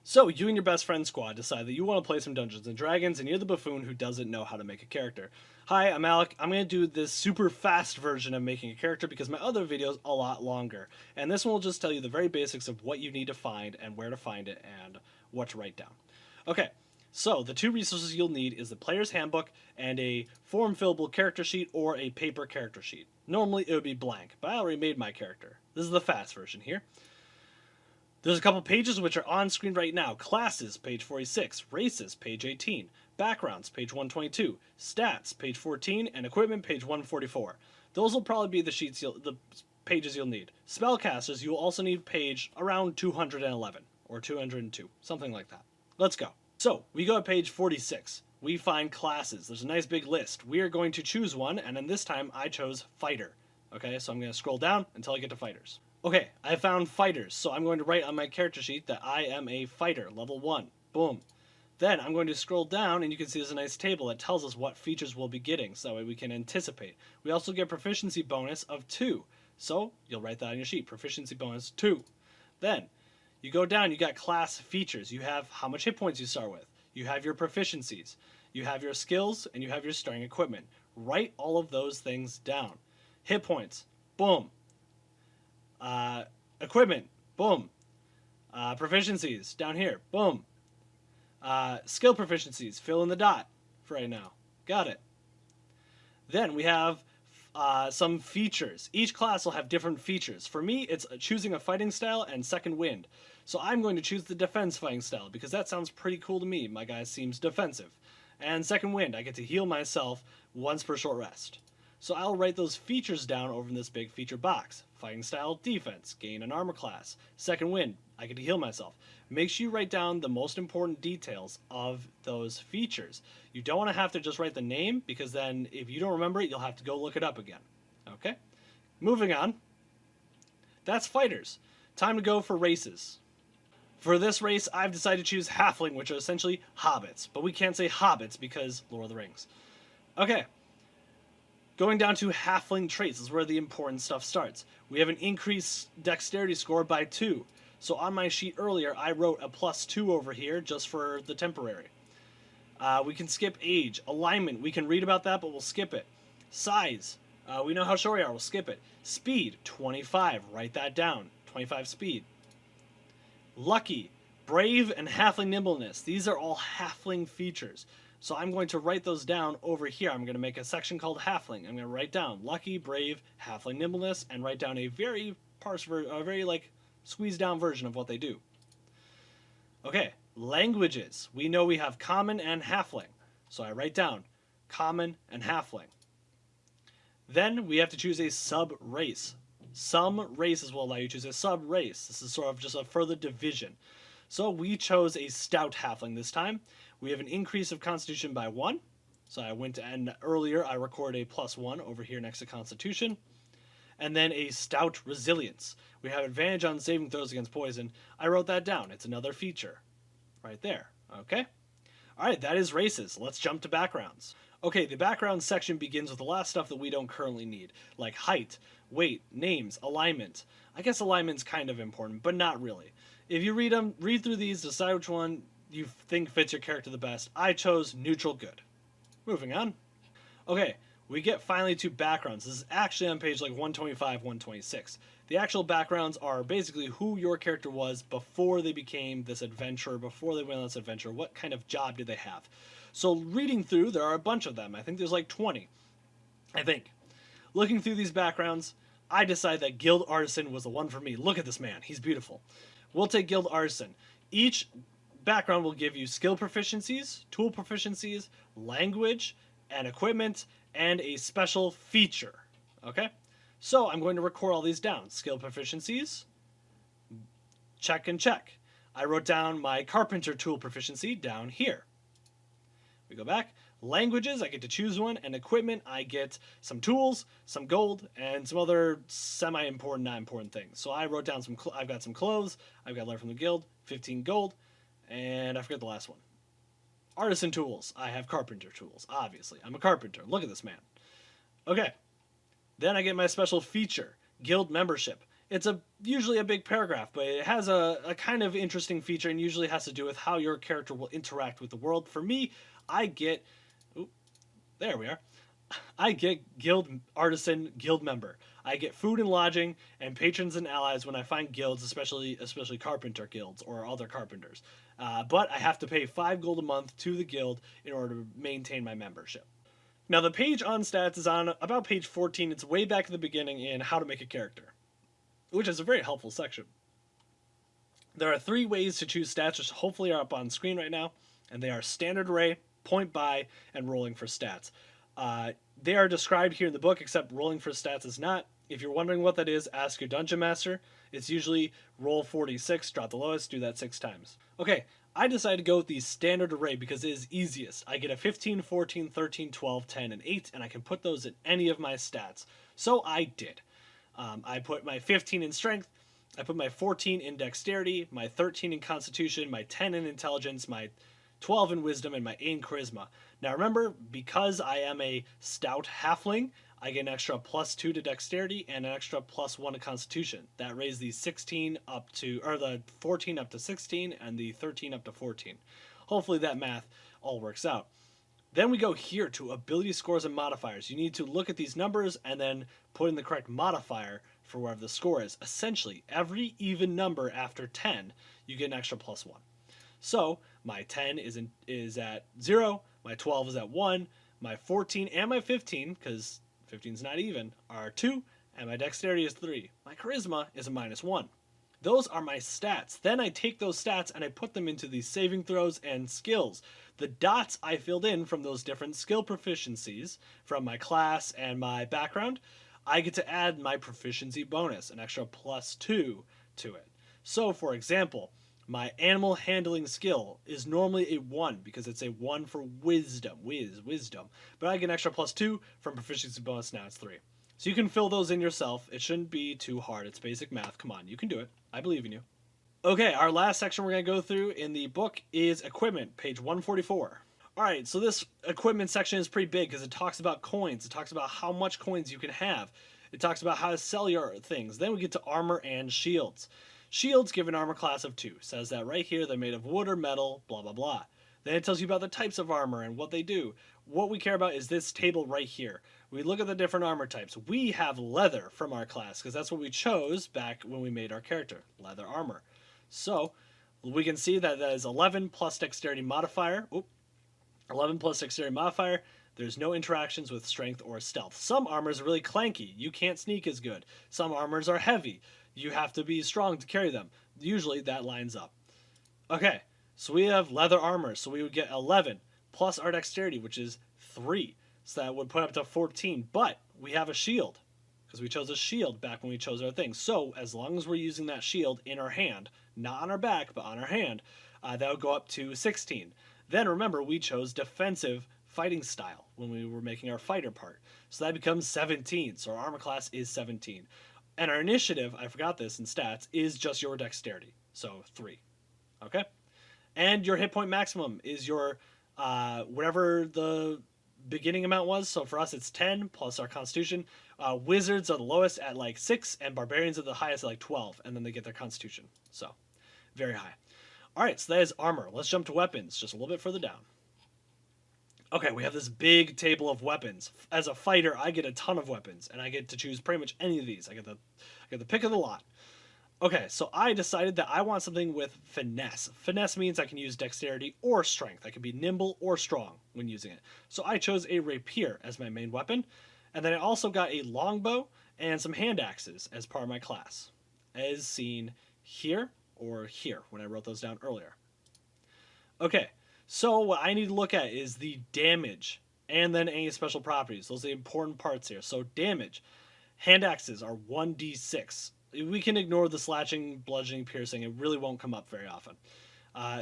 So, you and your best friend squad decide that you want to play some Dungeons and Dragons, and you're the buffoon who doesn't know how to make a character. Hi, I'm Alec. I'm going to do this super fast version of making a character because my other video is a lot longer. And this one will just tell you the very basics of what you need to find and where to find it and what to write down. Okay, so the two resources you'll need is the player's handbook and a form-fillable character sheet or a paper character sheet. Normally it would be blank, but I already made my character. This is the fast version here. There's a couple pages which are on screen right now. Classes, page 46. Races, page 18. Backgrounds, page 122. Stats, page 14. And equipment, page 144. Those will probably be the pages you'll need. Spellcasters, you'll also need page around 211 or 202, something like that. Let's go. So, we go to page 46. We find classes. There's a nice big list. We are going to choose one, and then this time I chose Fighter. Okay, so I'm going to scroll down until I get to Fighters. Okay, I found fighters, so I'm going to write on my character sheet that I am a fighter, level 1. Boom. Then I'm going to scroll down, and you can see there's a nice table that tells us what features we'll be getting, so that way we can anticipate. We also get proficiency bonus of 2, so you'll write that on your sheet, proficiency bonus 2. Then, you go down, you got class features. You have how much hit points you start with. You have your proficiencies. You have your skills, and you have your starting equipment. Write all of those things down. Hit points. Boom. Equipment, boom. Proficiencies, down here, boom. Skill proficiencies, fill in the dot for right now. Got it. Then we have some features. Each class will have different features. For me, it's choosing a fighting style and second wind. So I'm going to choose the defense fighting style because that sounds pretty cool to me. My guy seems defensive. And second wind, I get to heal myself once per short rest. So I'll write those features down over in this big feature box. Fighting style, defense, gain an armor class. Second wind, I get to heal myself. Make sure you write down the most important details of those features. You don't want to have to just write the name because then if you don't remember it, you'll have to go look it up again. Okay? Moving on. That's fighters. Time to go for races. For this race, I've decided to choose halfling, which are essentially hobbits. But we can't say hobbits because Lord of the Rings. Okay. Going down to halfling traits is where the important stuff starts. We have an increased dexterity score by 2. So on my sheet earlier, I wrote a +2 over here just for the temporary. We can skip age. Alignment, we can read about that, but we'll skip it. Size, we know how short we are, we'll skip it. Speed, 25, write that down. 25 speed. Lucky, brave, and halfling nimbleness. These are all halfling features. So I'm going to write those down over here. I'm going to make a section called halfling. I'm going to write down lucky, brave, halfling nimbleness, and write down a very squeezed down version of what they do. Okay, languages. We know we have common and halfling. So I write down common and halfling. Then we have to choose a sub-race. Some races will allow you to choose a sub-race. This is sort of just a further division. So we chose a stout halfling this time. We have an increase of constitution by 1. So I went to, and earlier I recorded a +1 over here next to constitution. And then a stout resilience. We have advantage on saving throws against poison. I wrote that down. It's another feature. Right there. Okay? Alright, that is races. Let's jump to backgrounds. Okay, the background section begins with a lot of stuff that we don't currently need. Like height, weight, names, alignment. I guess alignment's kind of important, but not really. If you read through these, decide which one you think fits your character the best. I chose neutral good. Moving on. Okay, we get finally to backgrounds. This is actually on page like 125, 126. The actual backgrounds are basically who your character was before they became this adventurer, before they went on this adventure. What kind of job did they have? So reading through, there are a bunch of them. I think there's like 20. I think. Looking through these backgrounds, I decided that Guild Artisan was the one for me. Look at this man. He's beautiful. We'll take Guild Artisan. Each background will give you skill proficiencies, tool proficiencies, language, and equipment, and a special feature. Okay? So I'm going to record all these down. Skill proficiencies, check and check. I wrote down my carpenter tool proficiency down here. We go back. Languages, I get to choose one, and equipment, I get some tools, some gold, and some other semi-important, not important things. So I wrote down I've got some clothes, I've got learn from the guild, 15 gold, and I forget the last one. Artisan tools, I have carpenter tools, obviously. I'm a carpenter, look at this man. Okay, then I get my special feature, guild membership. It's usually a big paragraph, but it has a kind of interesting feature and usually has to do with how your character will interact with the world. For me, I get, oop, there we are. I get guild artisan guild member. I get food and lodging and patrons and allies when I find guilds, especially carpenter guilds or other carpenters. But I have to pay 5 gold a month to the guild in order to maintain my membership. Now the page on stats is on about page 14. It's way back at the beginning in how to make a character, which is a very helpful section. There are 3 ways to choose stats, which hopefully are up on screen right now, and they are standard array, point buy, and rolling for stats. They are described here in the book, except rolling for stats is not. If you're wondering what that is, ask your dungeon master. It's usually roll 46, drop the lowest, do that 6 times. Okay, I decided to go with the standard array because it is easiest. I get a 15, 14, 13, 12, 10, and 8, and I can put those in any of my stats. So I did. I put my 15 in strength, I put my 14 in dexterity, my 13 in constitution, my 10 in intelligence, my 12 in wisdom, and my 8 in charisma. Now remember, because I am a stout halfling, I get an extra +2 to dexterity and an extra +1 to constitution. That raised the 16 up to, or the 14 up to 16 and the 13 up to 14. Hopefully that math all works out. Then we go here to ability scores and modifiers. You need to look at these numbers and then put in the correct modifier for wherever the score is. Essentially, every even number after 10, you get an extra +1. So my 10 is at 0, my 12 is at 1, my 14 and my 15, because 15 is not even, are 2, and my dexterity is 3. My charisma is a -1. Those are my stats. Then I take those stats and I put them into the saving throws and skills. The dots I filled in from those different skill proficiencies from my class and my background, I get to add my proficiency bonus, an extra +2 to it. So for example, my animal handling skill is normally a 1 because it's a 1 for wisdom, wisdom. But I get an extra +2 from proficiency bonus, now it's 3. So you can fill those in yourself. It shouldn't be too hard. It's basic math. Come on, you can do it. I believe in you. Okay, our last section we're going to go through in the book is equipment, page 144. Alright, so this equipment section is pretty big because it talks about coins. It talks about how much coins you can have. It talks about how to sell your things. Then we get to armor and shields. Shields give an armor class of 2. Says that right here, they're made of wood or metal, blah, blah, blah. Then it tells you about the types of armor and what they do. What we care about is this table right here. We look at the different armor types. We have leather from our class because that's what we chose back when we made our character, leather armor. So we can see that that is 11 plus dexterity modifier. 11 plus dexterity modifier. There's no interactions with strength or stealth. Some armors are really clanky. You can't sneak as good. Some armors are heavy. You have to be strong to carry them. Usually that lines up. Okay, so we have leather armor. So we would get 11 plus our dexterity, which is 3. So that would put up to 14. But we have a shield because we chose a shield back when we chose our thing. So as long as we're using that shield in our hand, not on our back, but on our hand, that would go up to 16. Then remember, we chose defensive fighting style when we were making our fighter part. So that becomes 17. So our armor class is 17. And our initiative, I forgot this in stats, is just your dexterity. So 3. Okay? And your hit point maximum is your, whatever the beginning amount was. So for us, it's 10 plus our constitution. Wizards are the lowest at like 6, and barbarians are the highest at like 12. And then they get their constitution. So, very high. Alright, so that is armor. Let's jump to weapons, just a little bit further down. Okay, we have this big table of weapons. As a fighter, I get a ton of weapons, and I get to choose pretty much any of these. I get the pick of the lot. Okay, so I decided that I want something with finesse. Finesse means I can use dexterity or strength. I can be nimble or strong when using it. So I chose a rapier as my main weapon, and then I also got a longbow and some hand axes as part of my class, as seen here or here when I wrote those down earlier. Okay. So what I need to look at is the damage and then any special properties. Those are the important parts here. So damage. Hand axes are 1d6. We can ignore the slashing, bludgeoning, piercing. It really won't come up very often.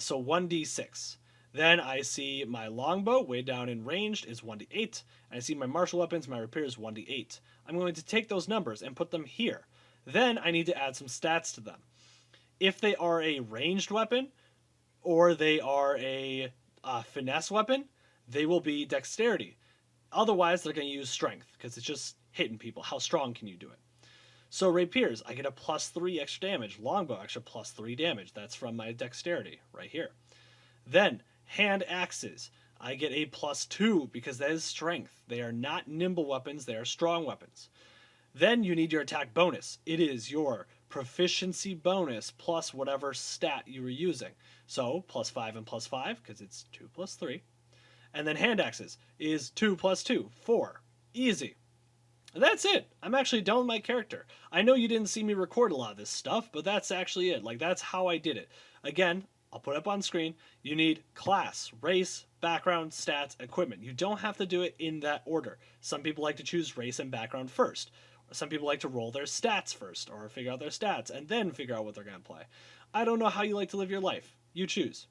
So 1d6. Then I see my longbow way down in ranged is 1d8. And I see my martial weapons, my rapier is 1d8. I'm going to take those numbers and put them here. Then I need to add some stats to them. If they are a ranged weapon, or they are a finesse weapon, they will be dexterity. Otherwise, they're going to use strength, because it's just hitting people. How strong can you do it? So rapiers, I get a +3 extra damage. Longbow, extra +3 damage. That's from my dexterity right here. Then hand axes, I get a +2 because that is strength. They are not nimble weapons, they are strong weapons. Then you need your attack bonus. It is your proficiency bonus plus whatever stat you were using. So +5 and +5 because it's 2 + 3. And then hand axes is 2 + 2, 4. Easy. And that's it. I'm actually done with my character. I know you didn't see me record a lot of this stuff, but that's actually it. Like, that's how I did it. Again, I'll put it up on screen. You need class, race, background, stats, equipment. You don't have to do it in that order. Some people like to choose race and background first. Some people like to roll their stats first, or figure out their stats, and then figure out what they're going to play. I don't know how you like to live your life. You choose.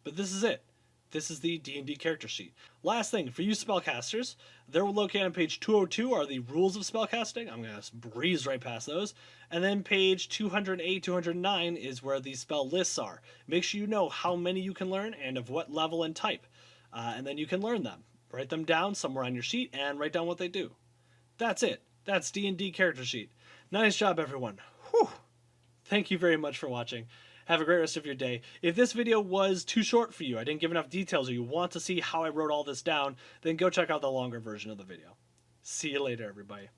But this is it. This is the D&D character sheet. Last thing, for you spellcasters, they're located on page 202 are the rules of spellcasting. I'm going to breeze right past those. And then page 208, 209 is where the spell lists are. Make sure you know how many you can learn and of what level and type. And then you can learn them. Write them down somewhere on your sheet and write down what they do. That's it. That's D&D character sheet. Nice job, everyone. Whew. Thank you very much for watching. Have a great rest of your day. If this video was too short for you, I didn't give enough details, or you want to see how I wrote all this down, then go check out the longer version of the video. See you later, everybody.